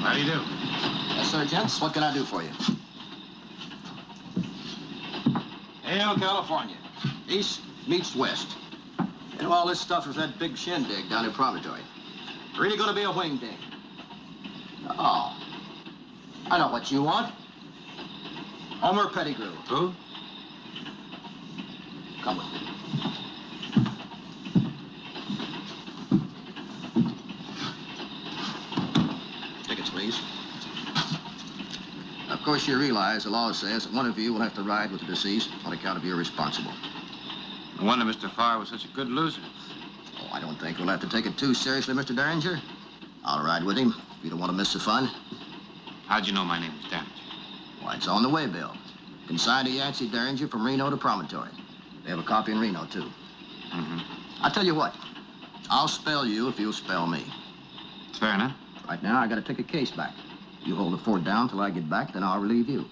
How do you do? Yes, sir, gents. What can I do for you? Hail, California. East meets west. You know, all this stuff is that big shindig down in Promontory. Really gonna be a wingding. Oh. I know what you want. Homer Pettigrew. Who? Come with me. Tickets, please. Of course, you realize the law says that one of you will have to ride with the deceased on account of you're responsible. No wonder Mr. Farr was such a good loser. Oh, I don't think we'll have to take it too seriously, Mr. Derringer. I'll ride with him if you don't want to miss the fun. How'd you know my name was Derringer? Why, it's on the way bill. Consigned to Yancy Derringer from Reno to Promontory. They have a copy in Reno, too. Mm-hmm. I'll tell you what. I'll spell you if you'll spell me. Fair enough. Right now, I gotta take a case back. You hold the fort down till I get back, then I'll relieve you.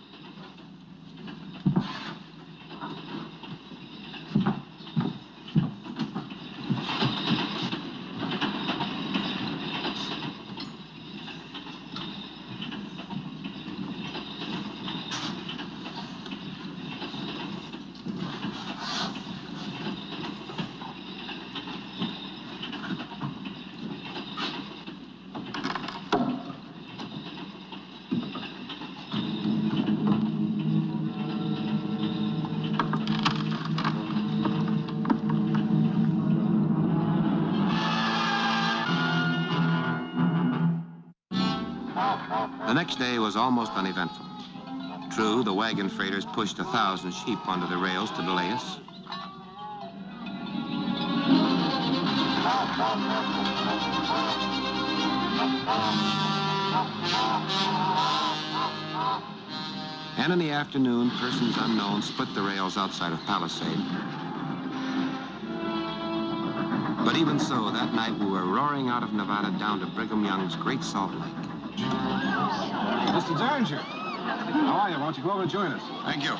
The next day was almost uneventful. True, the wagon freighters pushed 1,000 sheep onto the rails to delay us. And in the afternoon, persons unknown split the rails outside of Palisade. But even so, that night we were roaring out of Nevada down to Brigham Young's Great Salt Lake. Mr. Derringer, how are you? Why don't you go over and join us? Thank you.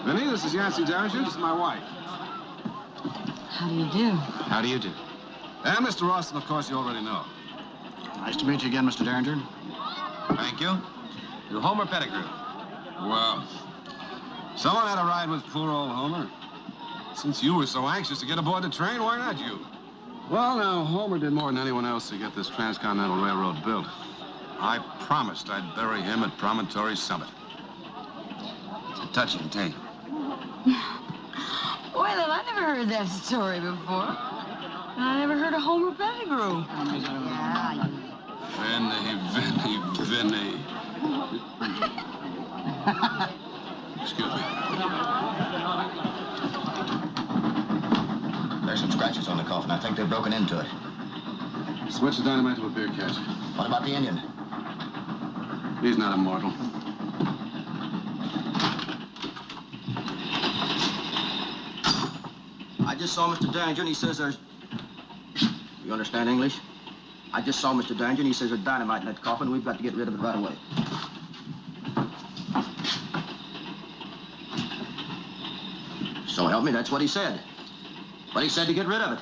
Vinny, this is Yancy Derringer. This is my wife. How do you do? How do you do? And Mr. Austin, of course, you already know. Nice to meet you again, Mr. Derringer. Thank you. You Homer Pettigrew. Well, someone had a ride with poor old Homer. Since you were so anxious to get aboard the train, why not you? Well, now, Homer did more than anyone else to get this transcontinental railroad built. I promised I'd bury him at Promontory Summit. It's a touching tale. Well, I never heard that story before. And I never heard of Homer Pettigrew. Yeah, Vinny. Excuse me. There's some scratches on the coffin. I think they've broken into it. Switch the dynamite to a beer catch. What about the Indian? He's not immortal. I just saw Mr. Derringer, and he says there's... You understand English? I just saw Mr. Derringer, and he says there's dynamite in that coffin. We've got to get rid of it right away. So help me, that's what he said. But he said to get rid of it.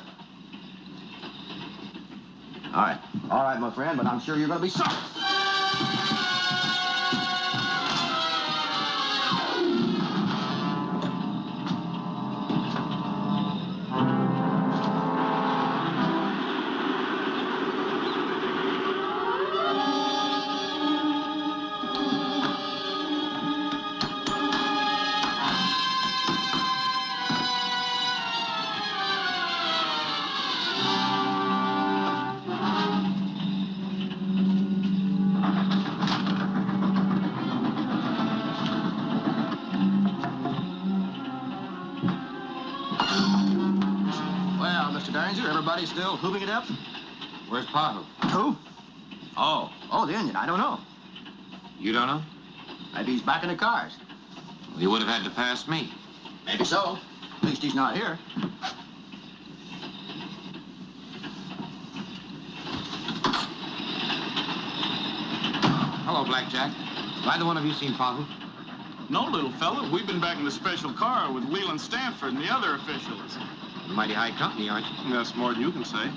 All right, my friend, but I'm sure you're going to be sorry. Anybody still hooving it up? Where's Pahu? Who? Oh, the Indian. I don't know. You don't know? Maybe he's back in the cars. Well, he would have had to pass me. Maybe so. At least he's not here. Hello, Blackjack. Have either one of you seen Pahu? No, little fella. We've been back in the special car with Leland Stanford and the other officials. Mighty high company, aren't you? That's more than you can say.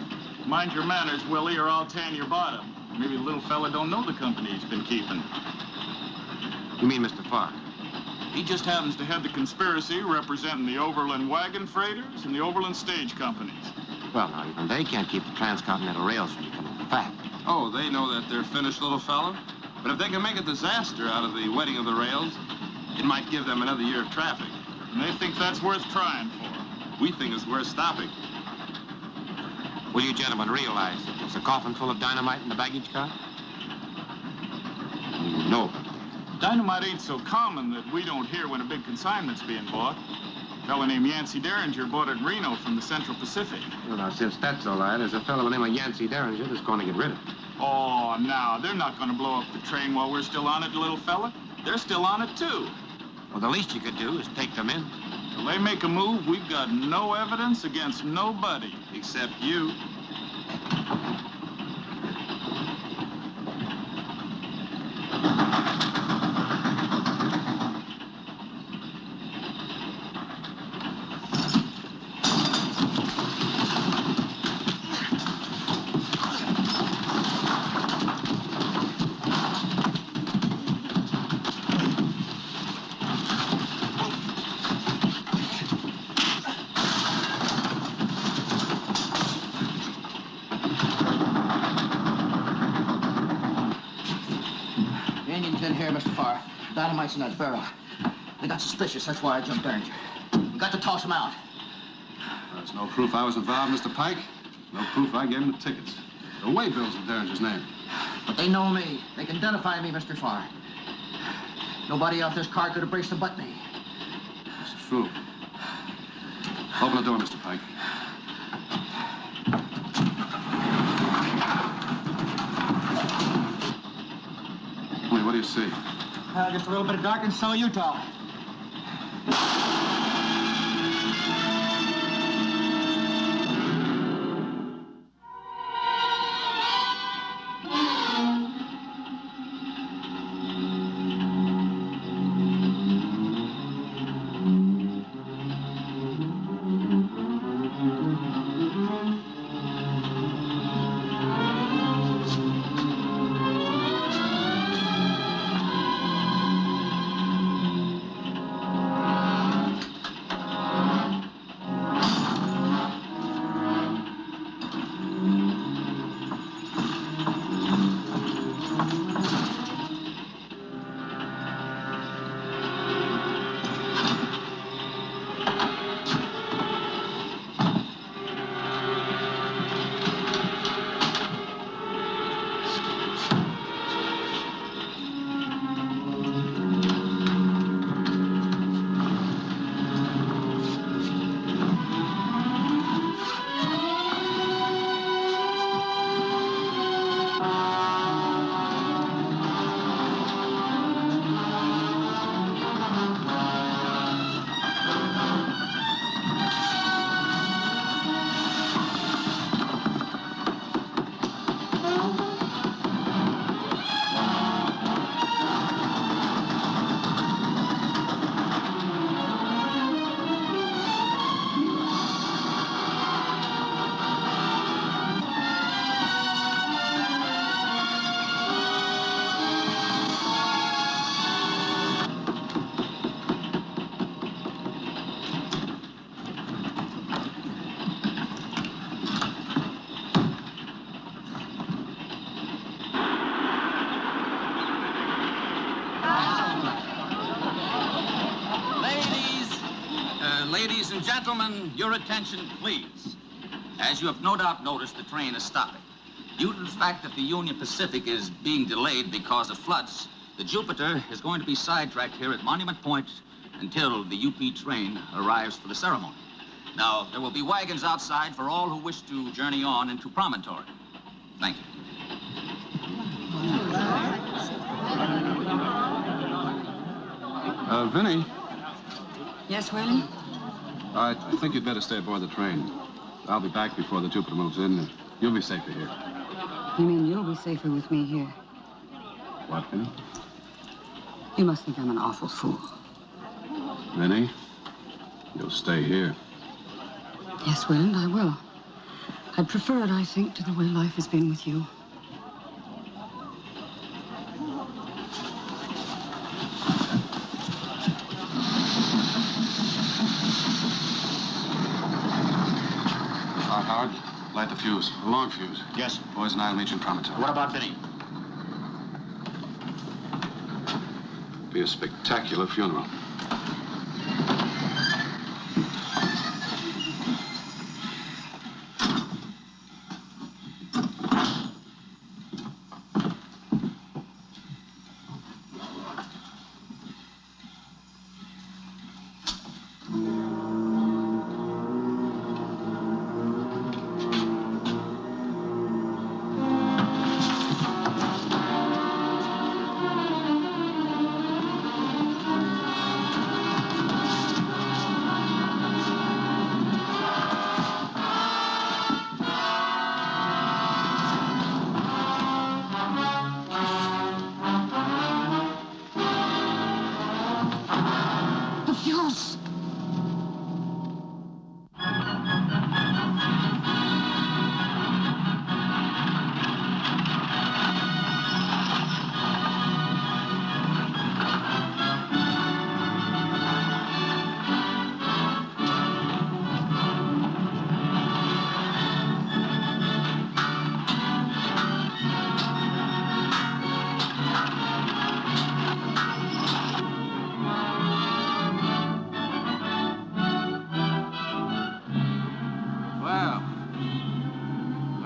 Mind your manners, Willie, or I'll tan your bottom. Maybe the little fella don't know the company he's been keeping. You mean Mr. Farr? He just happens to head the conspiracy representing the Overland wagon freighters and the Overland stage companies. Well, now, even they can't keep the transcontinental rails from becoming fat. Oh, they know that they're finished, little fella. But if they can make a disaster out of the wetting of the rails, it might give them another year of traffic. And they think that's worth trying for. We think it's worth stopping. Will you gentlemen realize that there's a coffin full of dynamite in the baggage car? No. Dynamite ain't so common that we don't hear when a big consignment's being bought. A fellow named Yancy Derringer bought it in Reno from the Central Pacific. Well, now, since that's all right, there's a fellow by the name of Yancy Derringer that's going to get rid of it. Oh, now, they're not going to blow up the train while we're still on it, little fella. They're still on it, too. Well, the least you could do is take them in. Till they make a move, we've got no evidence against nobody. Except you. Dynamite's in that barrel. They got suspicious, that's why I jumped Derringer. We got to toss him out. There's no proof I was involved, Mr. Pike. No proof I gave him the tickets. The way bills in Derringer's name. But they know me. They can identify me, Mr. Farr. Nobody off this car could have braced them but me. This is true. Open the door, Mr. Pike. Wait, what do you see? Just a little bit of darkness, so Utah. Ladies and gentlemen, your attention, please. As you have no doubt noticed, the train is stopping. Due to the fact that the Union Pacific is being delayed because of floods, the Jupiter is going to be sidetracked here at Monument Point until the UP train arrives for the ceremony. Now, there will be wagons outside for all who wish to journey on into Promontory. Thank you. Vinny, Yes, Willie? I think you'd better stay aboard the train. I'll be back before the Jupiter moves in, and you'll be safer here. You mean you'll be safer with me here? What, Vinny? You must think I'm an awful fool. Vinny, you'll stay here. Yes, Willie, I will. I'd prefer it, I think, to the way life has been with you. Howard, light the fuse. A long fuse. Yes. Boys and I'll meet you in Promontory. What about Vinny? Be a spectacular funeral.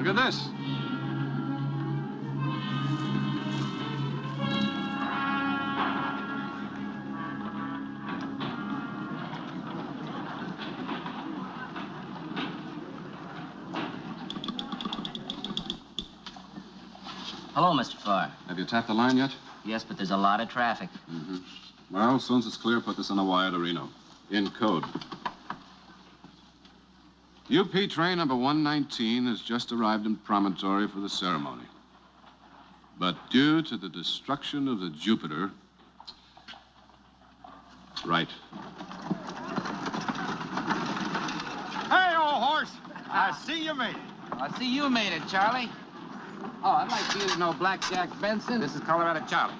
Look at this. Hello, Mr. Farr. Have you tapped the line yet? Yes, but there's a lot of traffic. Mm-hmm. Well, as soon as it's clear, put this on a wire to Reno. In code. UP train number 119 has just arrived in Promontory for the ceremony. But due to the destruction of the Jupiter... Right. Hey, old horse! I see you made it. I see you made it, Charlie. Oh, I'd like for you to know Blackjack Benson. This is Colorado Charlie.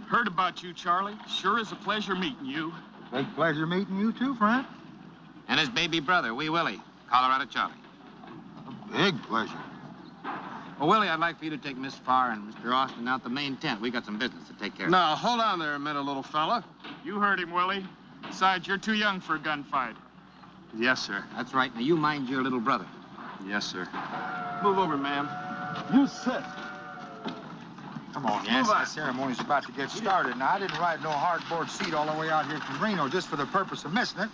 Heard about you, Charlie. Sure is a pleasure meeting you. Big pleasure meeting you, too, friend. And his baby brother, Wee Willie, Colorado Charlie. Big pleasure. Well, Willie, I'd like for you to take Miss Farr and Mr. Austin out the main tent. We got some business to take care of. Now, hold on there a minute, little fella. You heard him, Willie. Besides, you're too young for a gunfight. Yes, sir. That's right. Now, you mind your little brother. Yes, sir. Move over, ma'am. You sit. Come on, Move on. The ceremony's about to get started. Now, I didn't ride no hardboard seat all the way out here from Grjngo just for the purpose of missing it.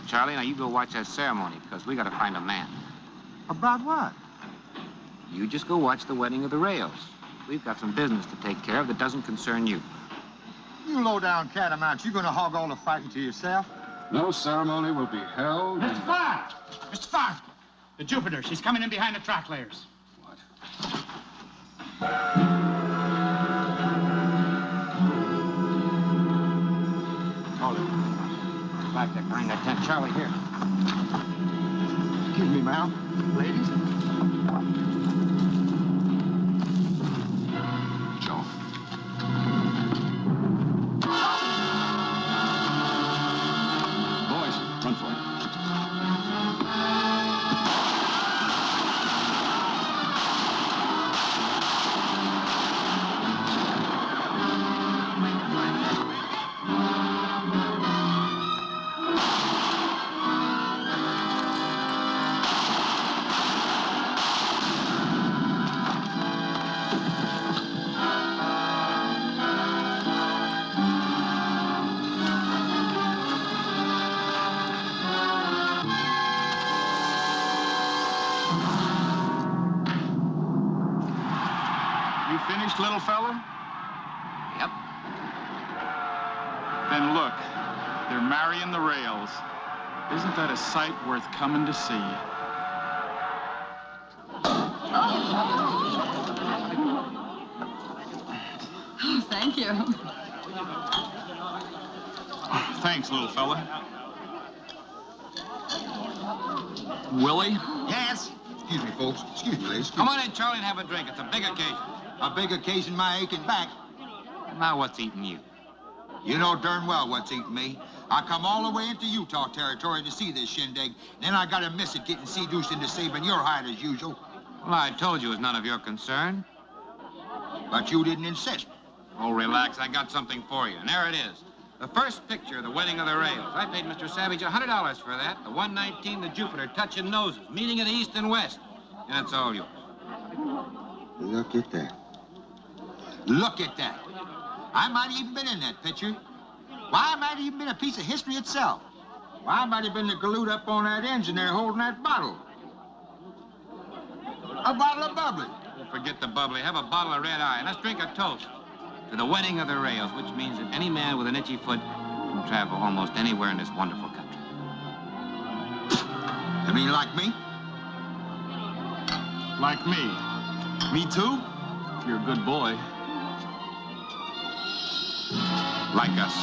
Charlie, now you go watch that ceremony, because we got to find a man. About what? You just go watch the wedding of the rails. We've got some business to take care of that doesn't concern you. You low-down catamount, you gonna hog all the fighting to yourself? No ceremony will be held. Mr. Farr! Mr. Farr! The Jupiter, she's coming in behind the track layers. What? Hold it. Blackjack behind that tent. Charlie, here. Excuse me, ma'am. Ladies? Joe. Boys, run for it. finished, little fella? Yep. Then look, they're marrying the rails. Isn't that a sight worth coming to see? Oh, thank you. Thanks, little fella. Willie? Yes? Excuse me, folks. Excuse me, ladies. Come on in, Charlie, and have a drink. It's a big occasion. A big occasion, my aching back. Now what's eating you? You know darn well what's eating me. I come all the way into Utah territory to see this shindig. Then I gotta miss it getting seduced into saving your hide as usual. Well, I told you it was none of your concern. But you didn't insist. Oh, relax. I got something for you. And there it is. The first picture of the wedding of the rails. I paid Mr. Savage $100 for that. The 119, the Jupiter, touching noses, meeting of the east and west. And it's all yours. Look at that. Look at that. I might have even been in that picture. Why, I might have even been a piece of history itself. Why, I might have been the glued up on that engine there holding that bottle. A bottle of bubbly. Don't forget the bubbly. Have a bottle of red eye. And let's drink a toast to the wedding of the rails, which means that any man with an itchy foot can travel almost anywhere in this wonderful country. You mean like me? Like me. Me too? If you're a good boy. Like us.